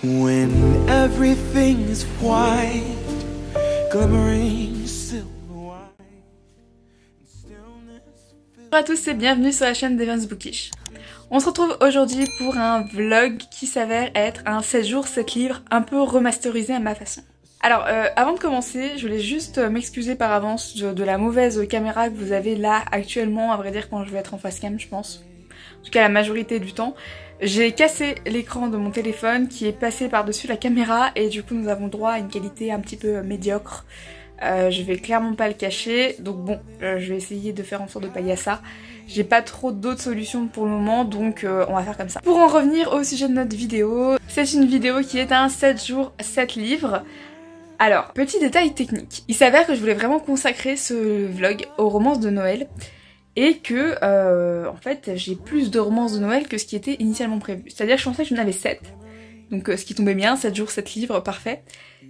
When everything is white, glimmering silver white. Bonjour à tous et bienvenue sur la chaîne d'Evans Bookish. On se retrouve aujourd'hui pour un vlog qui s'avère être un 7 jours 7 livres un peu remasterisé à ma façon. Alors avant de commencer, je voulais juste m'excuser par avance de la mauvaise caméra que vous avez là actuellement, à vrai dire quand je vais être en face cam je pense. En tout cas la majorité du temps. J'ai cassé l'écran de mon téléphone qui est passé par-dessus la caméra et du coup nous avons droit à une qualité un petit peu médiocre. Je vais clairement pas le cacher, donc bon, je vais essayer de faire en sorte de pallier à ça. J'ai pas trop d'autres solutions pour le moment, donc on va faire comme ça. Pour en revenir au sujet de notre vidéo, c'est une vidéo qui est un 7 jours 7 livres. Alors, petit détail technique, il s'avère que je voulais vraiment consacrer ce vlog aux romances de Noël et que, en fait, j'ai plus de romances de Noël que ce qui était initialement prévu. C'est-à-dire que je pensais que j'en avais 7, donc ce qui tombait bien, 7 jours 7 livres, parfait.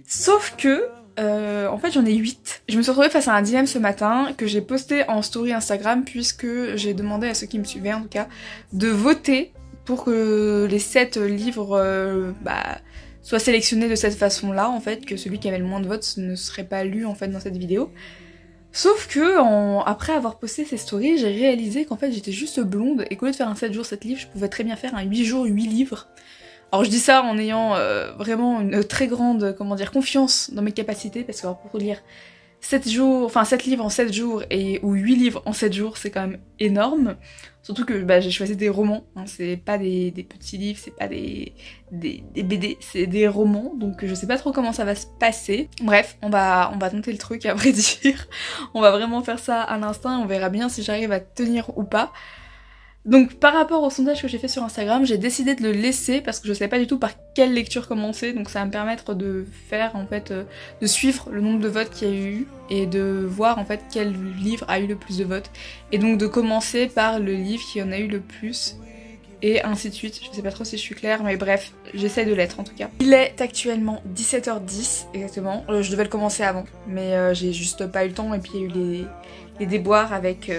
Sauf que, en fait j'en ai 8. Je me suis retrouvée face à un dilemme ce matin que j'ai posté en story Instagram puisque j'ai demandé à ceux qui me suivaient en tout cas de voter pour que les 7 livres soient sélectionnés de cette façon-là en fait, que celui qui avait le moins de votes ne serait pas lu en fait dans cette vidéo. Sauf que après avoir posté ces stories, j'ai réalisé qu'en fait j'étais juste blonde et qu'au lieu de faire un 7 jours 7 livres, je pouvais très bien faire un 8 jours 8 livres. Alors je dis ça en ayant vraiment une très grande, confiance dans mes capacités, parce que alors, pour lire 7 livres en 7 jours ou 8 livres en 7 jours, c'est quand même énorme. Surtout que j'ai choisi des romans, hein, c'est pas des petits livres, c'est pas des BD, c'est des romans, donc je sais pas trop comment ça va se passer. Bref, on va tenter le truc à vrai dire. On va vraiment faire ça à l'instinct, on verra bien si j'arrive à tenir ou pas. Donc par rapport au sondage que j'ai fait sur Instagram, j'ai décidé de le laisser parce que je savais pas du tout par quelle lecture commencer, donc ça va me permettre de faire en fait, de suivre le nombre de votes qu'il y a eu et de voir en fait quel livre a eu le plus de votes et donc de commencer par le livre qui en a eu le plus et ainsi de suite. Je sais pas trop si je suis claire mais bref, j'essaie de l'être en tout cas. Il est actuellement 17h10 exactement, je devais le commencer avant mais j'ai juste pas eu le temps et puis il y a eu les déboires avec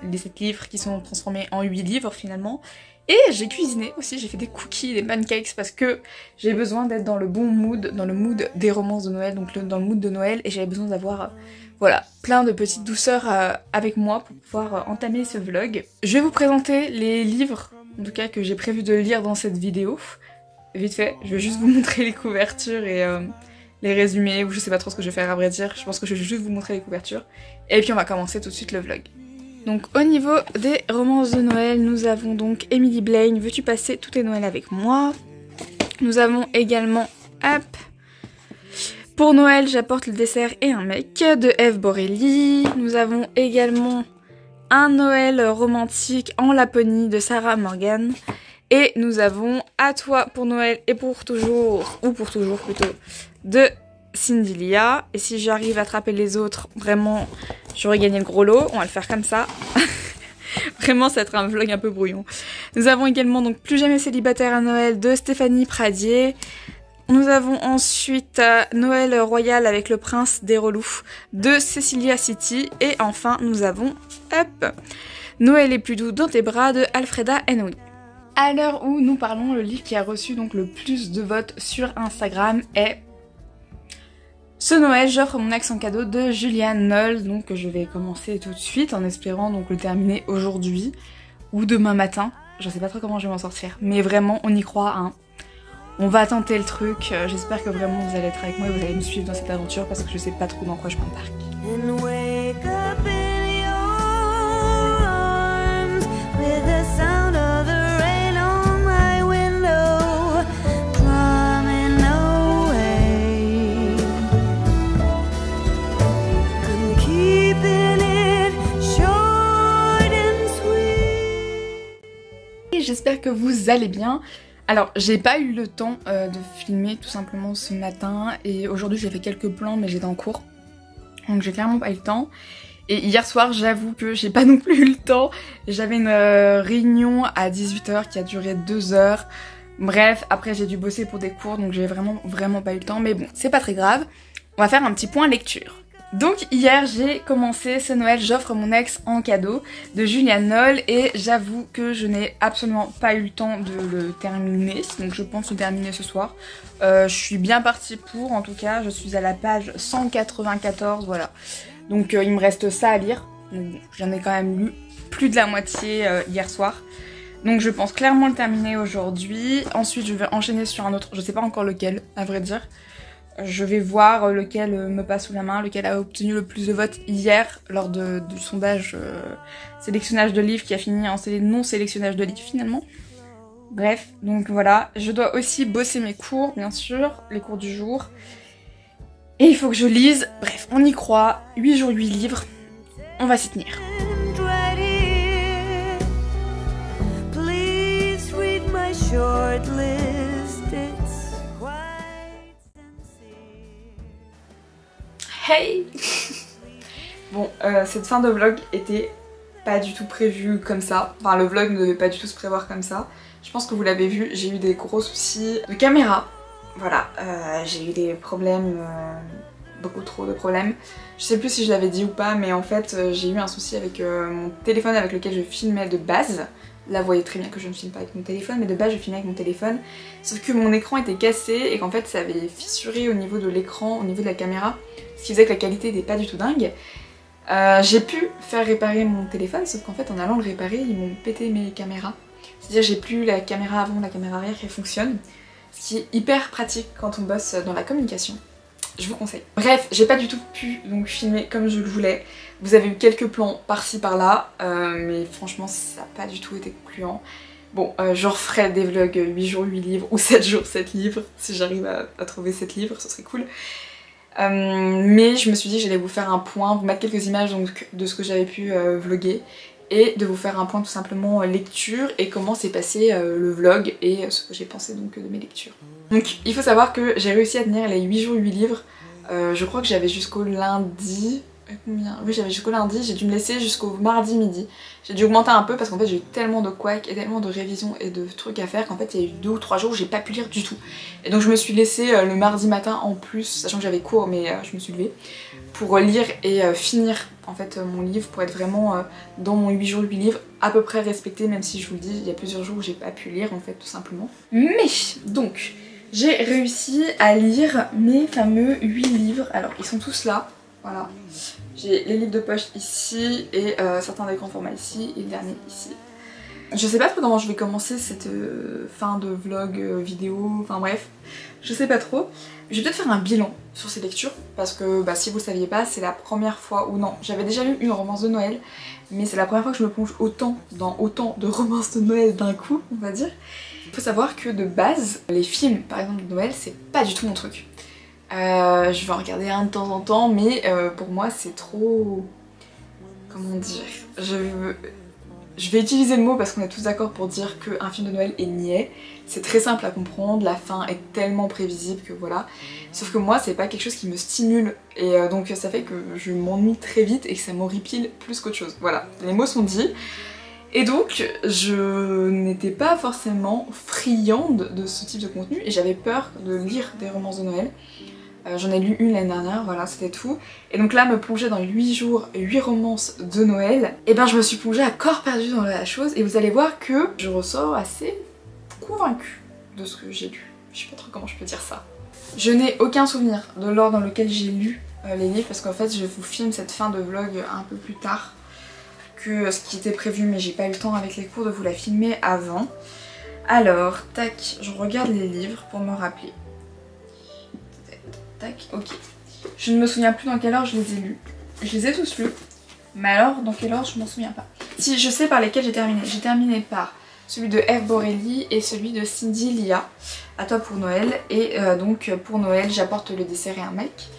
les 7 livres qui sont transformés en 8 livres finalement. Et j'ai cuisiné aussi, j'ai fait des cookies, des pancakes parce que j'ai besoin d'être dans le bon mood, dans le mood des romances de Noël, donc dans le mood de Noël, et j'avais besoin d'avoir voilà, plein de petites douceurs avec moi pour pouvoir entamer ce vlog. Je vais vous présenter les livres, en tout cas que j'ai prévu de lire dans cette vidéo. Vite fait, je vais juste vous montrer les couvertures et les résumés, ou je sais pas trop ce que je vais faire à vrai dire, je pense que je vais juste vous montrer les couvertures. Et puis on va commencer tout de suite le vlog. Donc au niveau des romances de Noël, nous avons donc Emily Blaine, Veux-tu passer tous tes Noëls avec moi? Nous avons également Pour Noël, j'apporte le dessert et un mec de Eve Borelli. Nous avons également Un Noël romantique en Laponie de Sarah Morgan. Et nous avons À toi pour Noël et pour toujours, ou pour toujours plutôt, de Cindy Lia. Et si j'arrive à attraper les autres, vraiment, j'aurais gagné le gros lot. On va le faire comme ça. Vraiment, ça va être un vlog un peu brouillon. Nous avons également donc Plus jamais célibataire à Noël de Stéphanie Pradier. Nous avons ensuite Noël royal avec le prince des relous de Cecilia City. Et enfin, nous avons Noël est plus doux dans tes bras de Alfreda Henry. À l'heure où nous parlons, le livre qui a reçu donc le plus de votes sur Instagram est Ce Noël, j'offre mon ex en cadeau de Julianne Noll. Donc je vais commencer tout de suite en espérant donc le terminer aujourd'hui ou demain matin. Je sais pas trop comment je vais m'en sortir, mais vraiment on y croit, hein. On va tenter le truc, j'espère que vraiment vous allez être avec moi et vous allez me suivre dans cette aventure parce que je sais pas trop dans quoi je m'embarque. J'espère que vous allez bien. Alors j'ai pas eu le temps de filmer tout simplement ce matin et aujourd'hui j'ai fait quelques plans mais j'étais en cours donc j'ai clairement pas eu le temps. Et hier soir j'avoue que j'ai pas non plus eu le temps, j'avais une réunion à 18h qui a duré 2 heures. Bref, après j'ai dû bosser pour des cours donc j'ai vraiment pas eu le temps mais bon c'est pas très grave. On va faire un petit point lecture. Donc hier j'ai commencé ce Noël J'offre mon ex en cadeau de Julian Knoll et j'avoue que je n'ai absolument pas eu le temps de le terminer, donc je pense le terminer ce soir. Je suis bien partie pour, en tout cas je suis à la page 194, voilà. Donc il me reste ça à lire, j'en ai quand même lu plus de la moitié hier soir. Donc je pense clairement le terminer aujourd'hui. Ensuite je vais enchaîner sur un autre, je sais pas encore lequel à vrai dire. Je vais voir lequel me passe sous la main, lequel a obtenu le plus de votes hier lors du sondage sélectionnage de livres qui a fini en non-sélectionnage de livres finalement. Bref, donc voilà, je dois aussi bosser mes cours bien sûr, les cours du jour. Et il faut que je lise, bref, on y croit, 8 jours 8 livres, on va s'y tenir. Hey. Bon, cette fin de vlog était pas du tout prévue comme ça. Enfin, le vlog ne devait pas du tout se prévoir comme ça. Je pense que vous l'avez vu, j'ai eu des gros soucis de caméra. Voilà, j'ai eu des problèmes, beaucoup trop de problèmes. Je sais plus si je l'avais dit ou pas, mais en fait, j'ai eu un souci avec mon téléphone avec lequel je filmais de base. Là vous voyez très bien que je ne filme pas avec mon téléphone, mais de base je filmais avec mon téléphone. Sauf que mon écran était cassé et qu'en fait ça avait fissuré au niveau de l'écran, au niveau de la caméra. Ce qui faisait que la qualité n'était pas du tout dingue. J'ai pu faire réparer mon téléphone, sauf qu'en fait en allant le réparer, ils m'ont pété mes caméras. C'est-à-dire j'ai plus la caméra avant, la caméra arrière qui fonctionne. Ce qui est hyper pratique quand on bosse dans la communication. Je vous conseille. Bref, j'ai pas du tout pu donc filmer comme je le voulais. Vous avez eu quelques plans par-ci par-là, mais franchement ça n'a pas du tout été concluant. Bon, je referai des vlogs 8 jours 8 livres ou 7 jours 7 livres, si j'arrive à trouver 7 livres, ce serait cool. Mais je me suis dit que j'allais vous faire un point, vous mettre quelques images donc, de ce que j'avais pu vlogger et de vous faire un point tout simplement lecture et comment s'est passé le vlog et ce que j'ai pensé donc de mes lectures. Donc il faut savoir que j'ai réussi à tenir les 8 jours 8 livres, je crois que j'avais jusqu'au lundi, combien? Oui j'avais jusqu'au lundi, j'ai dû me laisser jusqu'au mardi midi. J'ai dû augmenter un peu parce qu'en fait j'ai eu tellement de couacs et tellement de révisions et de trucs à faire qu'en fait il y a eu 2 ou 3 jours où j'ai pas pu lire du tout. Et donc je me suis laissée le mardi matin en plus, sachant que j'avais cours mais je me suis levée, pour lire et finir en fait mon livre, pour être vraiment dans mon 8 jours 8 livres, à peu près respecté, même si je vous le dis, il y a plusieurs jours où j'ai pas pu lire en fait tout simplement. Mais donc j'ai réussi à lire mes fameux 8 livres, alors ils sont tous là, voilà. J'ai les livres de poche ici et certains des grands formats ici et le dernier ici. Je sais pas trop comment je vais commencer cette fin de vlog vidéo, enfin bref, je sais pas trop. Je vais peut-être faire un bilan sur ces lectures parce que bah, si vous le saviez pas, c'est la première fois, ou non, j'avais déjà lu une romance de Noël, mais c'est la première fois que je me plonge autant dans autant de romances de Noël d'un coup, on va dire. Il faut savoir que de base, les films par exemple de Noël, c'est pas du tout mon truc. Je vais en regarder un de temps en temps, mais pour moi c'est trop... Comment dire, je vais utiliser le mot parce qu'on est tous d'accord pour dire qu'un film de Noël est niais. C'est très simple à comprendre, la fin est tellement prévisible que voilà. Sauf que moi c'est pas quelque chose qui me stimule et donc ça fait que je m'ennuie très vite et que ça m'horripile plus qu'autre chose. Voilà, les mots sont dits. Et donc je n'étais pas forcément friande de ce type de contenu et j'avais peur de lire des romances de Noël. J'en ai lu une l'année dernière, voilà c'était tout. Et donc là me plonger dans 8 jours, 8 romances de Noël, et ben je me suis plongée à corps perdu dans la chose et vous allez voir que je ressors assez convaincue de ce que j'ai lu. Je sais pas trop comment je peux dire ça. Je n'ai aucun souvenir de l'ordre dans lequel j'ai lu les livres parce qu'en fait je vous filme cette fin de vlog un peu plus tard que ce qui était prévu, mais j'ai pas eu le temps avec les cours de vous la filmer avant. Alors, tac, je regarde les livres pour me rappeler. Tac, ok. Je ne me souviens plus dans quelle ordre je les ai lus. Je les ai tous lus, mais alors dans quelle ordre je m'en souviens pas. Si, je sais par lesquels j'ai terminé. J'ai terminé par celui de F. Borelli et celui de Cindy Lia, À toi pour Noël. Et donc pour Noël, j'apporte le dessert et un mec.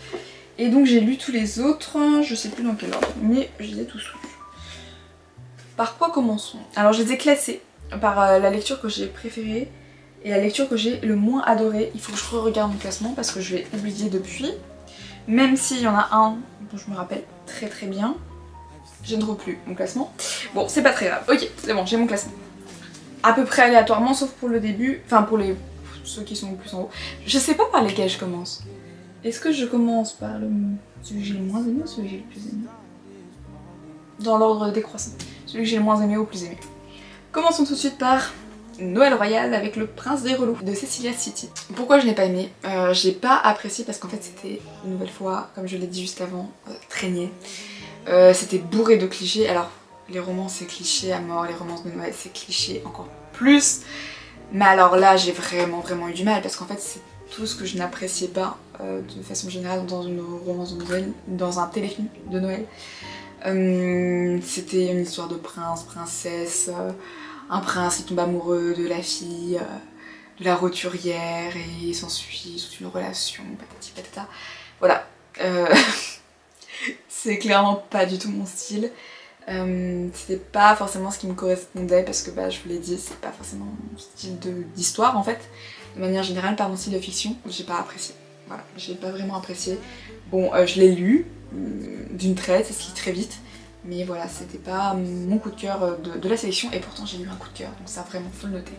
Et donc j'ai lu tous les autres, je sais plus dans quel ordre, mais je les ai tous lus. Par quoi commençons? Alors je les ai classés par la lecture que j'ai préférée et la lecture que j'ai le moins adorée. Il faut que je re-regarde mon classement parce que je l'ai oublié depuis. Même s'il y en a un dont je me rappelle très très bien. Je ne trouve plus mon classement. Bon, c'est pas très grave. Ok, c'est bon, j'ai mon classement. À peu près aléatoirement, sauf pour le début. Enfin, pour ceux qui sont le plus en haut. Je sais pas par lesquels je commence. Est-ce que je commence par celui que j'ai le moins aimé ou celui que j'ai le plus aimé? Dans l'ordre décroissant. Celui que j'ai le moins aimé au plus aimé. Commençons tout de suite par Noël Royal avec le prince des relous de Cecilia City. Pourquoi je n'ai pas aimé? J'ai pas apprécié parce qu'en fait c'était une nouvelle fois, comme je l'ai dit juste avant, traîné. C'était bourré de clichés. Alors les romans c'est cliché à mort, les romances de Noël c'est cliché encore plus. Mais alors là j'ai vraiment eu du mal parce qu'en fait c'est tout ce que je n'appréciais pas de façon générale dans une romance de Noël, dans un téléfilm de Noël. C'était une histoire de prince, princesse, un prince qui tombe amoureux de la fille, de la roturière et s'ensuit toute une relation, patati patata. Voilà, c'est clairement pas du tout mon style. C'était pas forcément ce qui me correspondait parce que bah, je vous l'ai dit, c'est pas forcément mon style d'histoire en fait. De manière générale, pas mon style de fiction, j'ai pas apprécié. Voilà, j'ai pas vraiment apprécié. Bon, je l'ai lu d'une traite, ça se lit très vite. Mais voilà, c'était pas mon coup de cœur de la sélection et pourtant j'ai eu un coup de cœur, donc ça vraiment faut le noter.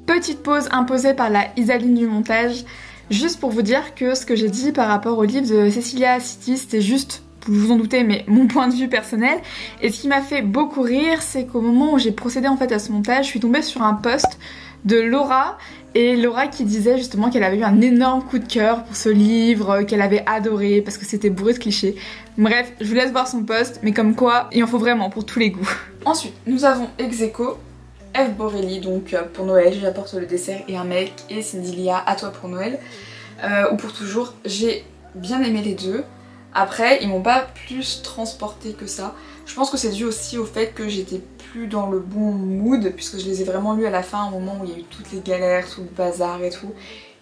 Petite pause imposée par la Isaline du montage, juste pour vous dire que ce que j'ai dit par rapport au livre de Cecilia City, c'était juste, vous vous en doutez, mais mon point de vue personnel. Et ce qui m'a fait beaucoup rire, c'est qu'au moment où j'ai procédé en fait à ce montage, je suis tombée sur un post de Laura, et Laura qui disait justement qu'elle avait eu un énorme coup de cœur pour ce livre, qu'elle avait adoré parce que c'était bourré de clichés. Bref, je vous laisse voir son post, mais comme quoi, il en faut vraiment pour tous les goûts. Ensuite, nous avons ex aequo Eve Borelli, donc pour Noël, j'apporte le dessert et un mec, et Cindy Lia, à toi pour Noël, ou pour toujours. J'ai bien aimé les deux. Après, ils m'ont pas plus transporté que ça. Je pense que c'est dû aussi au fait que j'étais plus dans le bon mood, puisque je les ai vraiment lus à la fin, au moment où il y a eu toutes les galères, tout le bazar et tout.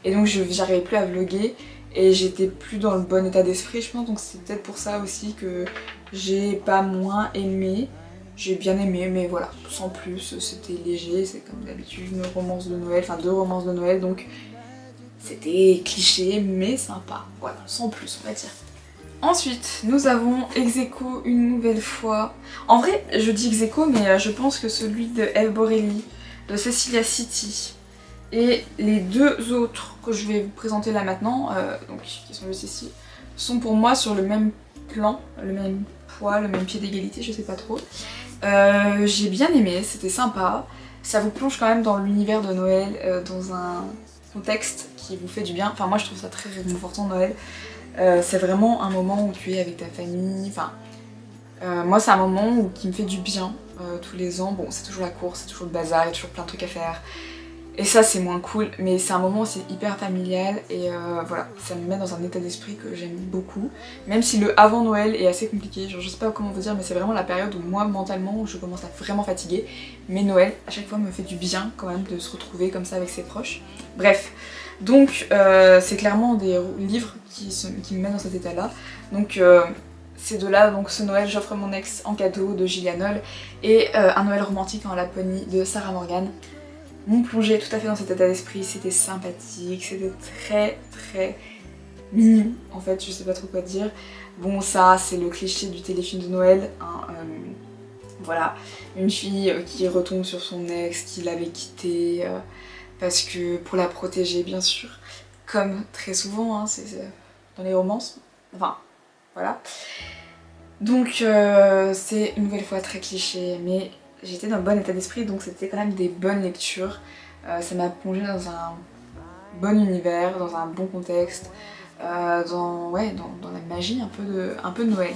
Et donc j'arrivais plus à vlogger, et j'étais plus dans le bon état d'esprit, je pense. Donc c'est peut-être pour ça aussi que j'ai pas moins aimé. J'ai bien aimé, mais voilà, sans plus, c'était léger, c'est comme d'habitude une romance de Noël, enfin 2 romances de Noël, donc c'était cliché, mais sympa. Voilà, sans plus, on va dire. Ensuite, nous avons ex aequo une nouvelle fois. En vrai, je dis ex aequo, mais je pense que celui de Eve Borelli, de Cecilia City, et les 2 autres que je vais vous présenter là maintenant, donc qui sont juste ici, sont pour moi sur le même plan, le même poids, le même pied d'égalité, je sais pas trop. J'ai bien aimé, c'était sympa. Ça vous plonge quand même dans l'univers de Noël, dans un contexte qui vous fait du bien. Enfin, moi je trouve ça très réconfortant Noël. C'est vraiment un moment où tu es avec ta famille, enfin moi c'est un moment qui me fait du bien tous les ans. Bon, c'est toujours la course, c'est toujours le bazar, il y a toujours plein de trucs à faire et ça c'est moins cool, mais c'est un moment où c'est hyper familial et voilà, ça me met dans un état d'esprit que j'aime beaucoup, même si le avant Noël est assez compliqué, genre je sais pas comment vous dire, mais c'est vraiment la période où moi mentalement je commence à vraiment fatiguer, mais Noël à chaque fois me fait du bien quand même de se retrouver comme ça avec ses proches. Bref, donc c'est clairement des livres qui me mettent dans cet état là, donc c'est de là, donc ce Noël j'offre mon ex en cadeau de Gillian Hall et un Noël romantique en Laponie de Sarah Morgan m'ont plongé tout à fait dans cet état d'esprit. C'était sympathique, c'était très mignon en fait, je sais pas trop quoi dire. Bon, ça c'est le cliché du téléfilm de Noël, hein, voilà, une fille qui retombe sur son ex qui l'avait quitté parce que pour la protéger bien sûr, comme très souvent hein, c'est dans les romances, enfin voilà. Donc c'est une nouvelle fois très cliché, mais j'étais dans le bon état d'esprit, donc c'était quand même des bonnes lectures. Ça m'a plongé dans un bon univers, dans un bon contexte, dans la magie un peu de Noël.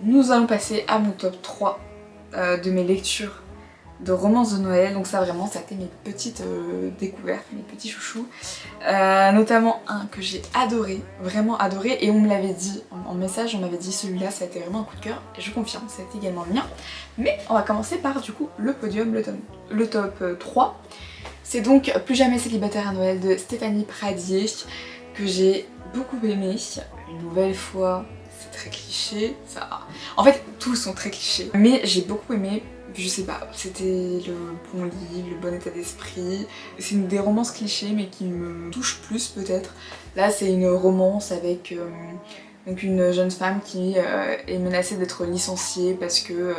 Nous allons passer à mon top 3 de mes lectures de romances de Noël, donc ça vraiment ça a été mes petites découvertes, mes petits chouchous, notamment un que j'ai adoré, vraiment adoré, et on me l'avait dit en message, on m'avait dit celui-là ça a été vraiment un coup de cœur, et je confirme, ça a été également le mien. Mais on va commencer par du coup le podium, le top 3. C'est donc Plus jamais célibataire à Noël de Stéphanie Pradier, que j'ai beaucoup aimé. Une nouvelle fois, c'est très cliché, ça... En fait tous sont très clichés, mais j'ai beaucoup aimé. Je sais pas, c'était le bon livre, le bon état d'esprit. C'est des romances clichés mais qui me touchent plus peut-être. Là c'est une romance avec Donc une jeune femme qui est menacée d'être licenciée parce que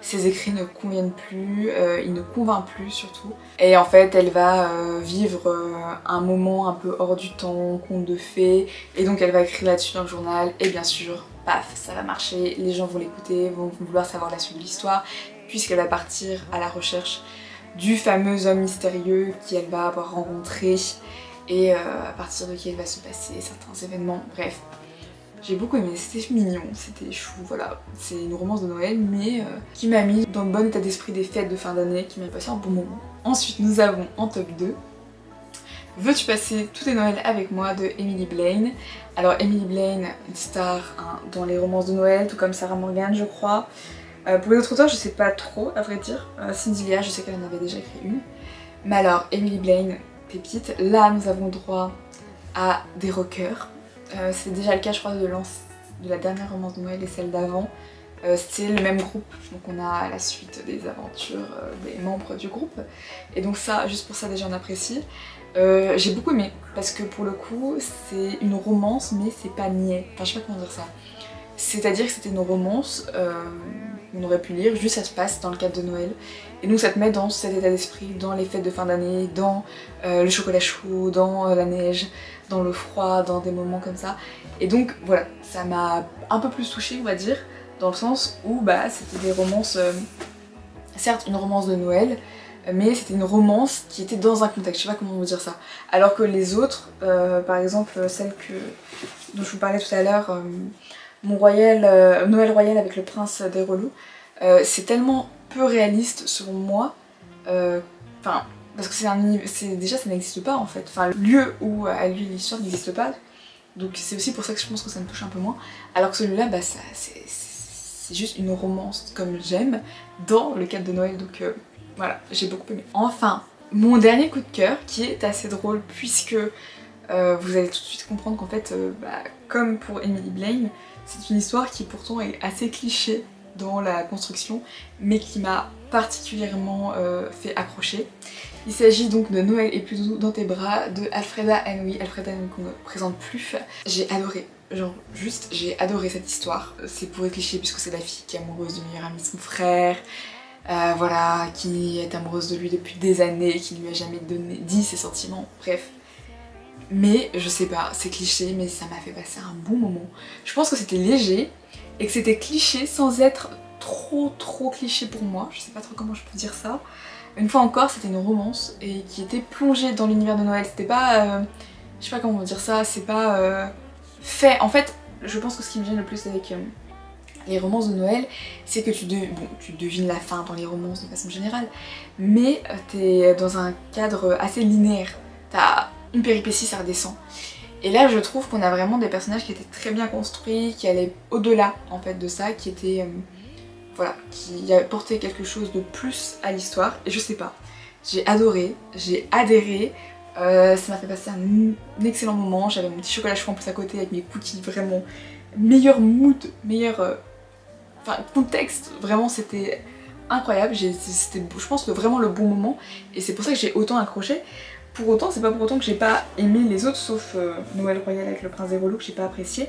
ses écrits ne conviennent plus, il ne convainc plus surtout. Et en fait elle va vivre un moment un peu hors du temps, conte de fées, et donc elle va écrire là-dessus dans le journal, et bien sûr, paf, ça va marcher, les gens vont l'écouter, vont vouloir savoir la suite de l'histoire, puisqu'elle va partir à la recherche du fameux homme mystérieux qu'elle va avoir rencontré, et à partir de qui il va se passer certains événements, bref. J'ai beaucoup aimé, c'était mignon, c'était chou, voilà. C'est une romance de Noël, mais qui m'a mis dans le bon état d'esprit des fêtes de fin d'année, qui m'a passé un bon moment. Ensuite, nous avons en top 2 Veux-tu passer tous tes Noëls avec moi de Emily Blaine. Alors Emily Blaine, une star hein, dans les romances de Noël, tout comme Sarah Morgan je crois. Pour les autres auteurs, je sais pas trop à vrai dire. Cindy Lia, je sais qu'elle en avait déjà écrit une. Mais alors, Emily Blaine, pépite. Là, nous avons droit à des rockers. C'est déjà le cas je crois de la dernière romance de Noël et celle d'avant. C'est le même groupe, donc on a la suite des aventures des membres du groupe. Et donc ça, juste pour ça déjà on apprécie. J'ai beaucoup aimé, parce que pour le coup c'est une romance mais c'est pas niais. Enfin je sais pas comment dire ça. C'est-à-dire que c'était une romance qu'on aurait pu lire, juste ça se passe dans le cadre de Noël. Et donc ça te met dans cet état d'esprit, dans les fêtes de fin d'année, dans le chocolat chaud, dans la neige, dans le froid, dans des moments comme ça. Et donc voilà, ça m'a un peu plus touchée on va dire, dans le sens où bah c'était des romances, certes une romance de Noël, mais c'était une romance qui était dans un contexte, je sais pas comment vous dire ça. Alors que les autres, par exemple celle dont je vous parlais tout à l'heure, Noël Royal avec le prince des relous, c'est tellement peu réaliste selon moi, enfin parce que déjà ça n'existe pas en fait, enfin le lieu où a lieu l'histoire n'existe pas, donc c'est aussi pour ça que je pense que ça me touche un peu moins, alors que celui-là bah c'est juste une romance comme j'aime dans le cadre de Noël, donc voilà, j'ai beaucoup aimé. Enfin, mon dernier coup de cœur qui est assez drôle puisque vous allez tout de suite comprendre qu'en fait, comme pour Emily Blaine, c'est une histoire qui pourtant est assez cliché dans la construction, mais qui m'a particulièrement fait accrocher. Il s'agit donc de Noël est plus doux dans tes bras de Alfreda Henry, Alfreda Henry qu'on ne présente plus. J'ai adoré, genre juste j'ai adoré cette histoire. C'est pour être cliché puisque c'est la fille qui est amoureuse du meilleur ami de son frère, voilà, qui est amoureuse de lui depuis des années, qui lui a jamais dit ses sentiments, bref. Mais je sais pas, c'est cliché mais ça m'a fait passer un bon moment. Je pense que c'était léger et que c'était cliché sans être trop cliché pour moi, je sais pas trop comment je peux dire ça. Une fois encore c'était une romance et qui était plongée dans l'univers de Noël, c'était pas, je sais pas comment dire ça, c'est pas fait. En fait je pense que ce qui me gêne le plus avec les romances de Noël, c'est que tu devines la fin dans les romances de façon générale, mais t'es dans un cadre assez linéaire, t'as une péripétie, ça redescend. Et là je trouve qu'on a vraiment des personnages qui étaient très bien construits, qui allaient au-delà en fait de ça, qui étaient voilà, qui apportaient quelque chose de plus à l'histoire, et je sais pas, j'ai adoré, j'ai adhéré, ça m'a fait passer un excellent moment, j'avais mon petit chocolat chaud en plus à côté avec mes cookies, vraiment meilleur mood, meilleur enfin contexte, vraiment c'était incroyable, c'était je pense vraiment le bon moment, et c'est pour ça que j'ai autant accroché. Pour autant, c'est pas pour autant que j'ai pas aimé les autres, sauf Noël Royal avec le prince des relous que j'ai pas apprécié.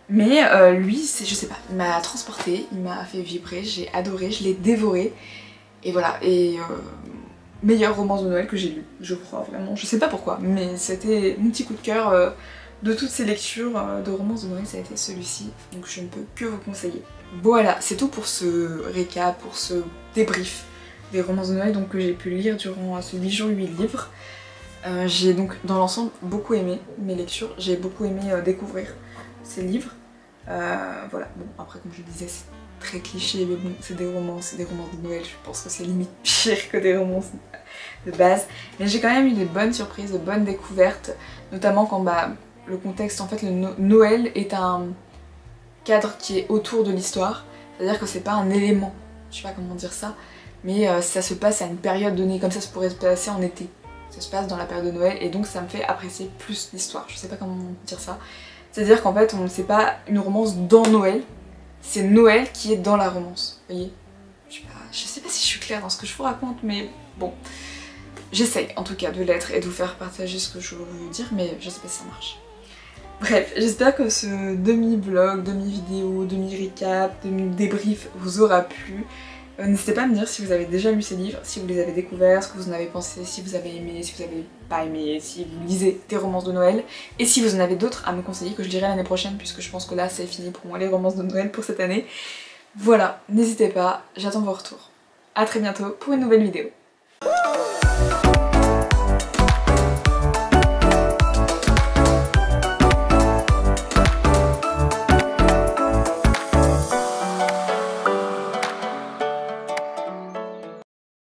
Mais lui, je sais pas, il m'a transporté, il m'a fait vibrer, j'ai adoré, je l'ai dévoré. Et voilà, et meilleure romance de Noël que j'ai lue, je crois vraiment. Je sais pas pourquoi, mais c'était mon petit coup de cœur de toutes ces lectures de romances de Noël, ça a été celui-ci. Donc je ne peux que vous conseiller. Voilà, c'est tout pour ce récap, pour ce débrief des romances de Noël donc, que j'ai pu lire durant ce 8 jours 8 livres. J'ai donc dans l'ensemble beaucoup aimé mes lectures, j'ai beaucoup aimé découvrir ces livres. Voilà, bon après comme je disais c'est très cliché mais bon c'est des romances de Noël, je pense que c'est limite pire que des romances de base. Mais j'ai quand même eu des bonnes surprises, de bonnes découvertes, notamment quand le contexte en fait le Noël est un cadre qui est autour de l'histoire, c'est-à-dire que c'est pas un élément, je sais pas comment dire ça, mais ça se passe à une période donnée, comme ça se pourrait se passer en été. Ça se passe dans la période de Noël et donc ça me fait apprécier plus l'histoire, je sais pas comment dire ça. C'est-à-dire qu'en fait c'est pas une romance dans Noël, c'est Noël qui est dans la romance, vous voyez. Je sais pas si je suis claire dans ce que je vous raconte mais bon. J'essaye en tout cas de l'être et de vous faire partager ce que je veux vous dire mais je sais pas si ça marche. Bref, j'espère que ce demi-vlog, demi-vidéo, demi-recap, demi-débrief vous aura plu. N'hésitez pas à me dire si vous avez déjà lu ces livres, si vous les avez découverts, ce que vous en avez pensé, si vous avez aimé, si vous avez pas aimé, si vous lisez des romances de Noël, et si vous en avez d'autres à me conseiller que je lirai l'année prochaine, puisque je pense que là c'est fini pour moi les romances de Noël pour cette année. Voilà, n'hésitez pas, j'attends vos retours. A très bientôt pour une nouvelle vidéo.